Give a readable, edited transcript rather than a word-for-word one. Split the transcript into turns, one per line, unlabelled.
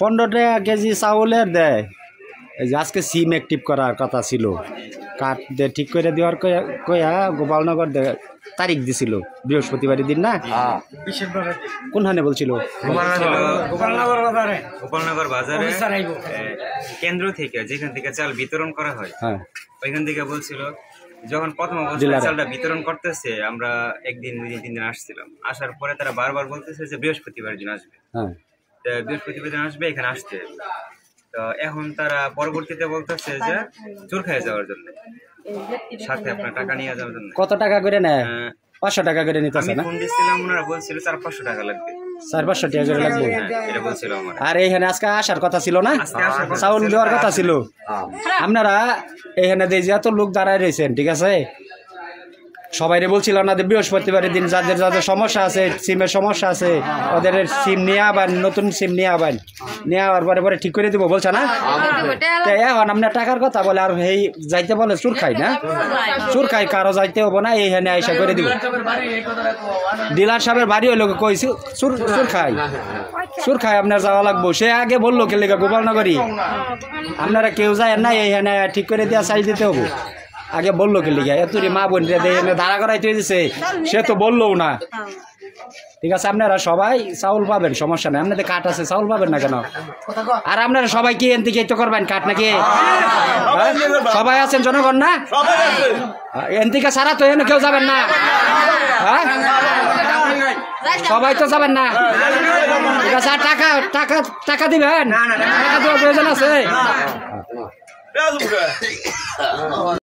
15 টাকা কেজি চাউলের দেয়। এই যে আজকে সিম অ্যাক্টিভ করার কথা ছিল, কাঠ দিয়ে ঠিক করে দেওয়ার কয়া গোপালনগর তারিখ দিছিল বৃহস্পতিবারের দিন না, কোনখানে বলছিল?
গোপালনগর বাজারে কেন্দ্র থেকে, যেখান থেকে চাল বিতরণ করা হয়, হ্যাঁ ওইখান থেকে বলছিল যখন প্রথম অবস্থায় চালটা বিতরণ করতেছে, আমরা একদিন 2 দিন 3 দিন আসছিলাম, আসার পরে তারা বারবার বলতেছে যে বৃহস্পতিবার দিন আসবে, বৃহস্পতিবার দিন আসবে, এখানে আসতে। তো এখন তারা পরবর্তীতে বলতেছে যে চোরখায় যাওয়ার জন্য, সাথে আপনার টাকা নিয়ে যাওয়ার জন্য।
কত টাকা করে নেয়? 500 টাকা করে নিতেছে না?
আমি ফোন দিছিলাম, ওনারা বলছিল 400-500 টাকা লাগবে।
400-500 টাকা করে লাগবে,
এটা বলছিল আমার।
আর এইখানে আজকে আসার কথা ছিল না, চাউল দেওয়ার কথা ছিল। আপনারা এইখানে যে এত লোক দাঁড়ায় রয়েছেন, ঠিক আছে, সবাইরে বলছিল না যে বৃহস্পতিবারের দিন যাদের যাদের সমস্যা আছে, সিমের সমস্যা আছে, ওদের সিম নিয়ে আবার নতুন সিম নিয়ে আবার নিয়ে আবার পরে পরে ঠিক করে দিব বলছে না? এখন আপনার টাকার কথা বলে আর এই যাইতে বলে চুর খাই না, চুর খাই কারো যাইতে হবো না, এইখানে আইসা করে দিব। ডিলার সাহেবের বাড়ি হইলো কইছি চুর খাই, চুর খাই আপনার যাওয়া লাগবো। সে আগে বললো কে লেগে গোপালনগরী, আপনারা কেউ যায় না, এইখানে ঠিক করে দেওয়া চাই দিতে হবো। আগে বললো কে লিখে এত মা বোন দাঁড়া করাইতে দিছে, সে তো বললো না। ঠিক আছে, আপনারা সবাই চাউল পাবেন, সমস্যা নেই। আপনাদের কাঠ আছে, চাউল পাবেন না কেন? আর আপনারা সবাই কি এনতে তো করবেন কাঠ নাকি? সবাই আছেন জনগণ না? এনতিকে সারা তো এনে কেউ যাবেন না, সবাই তো যাবেন না। ঠিক আছে, আর টাকা টাকা টাকা দিবেন, টাকা দেওয়ার প্রয়োজন আছে।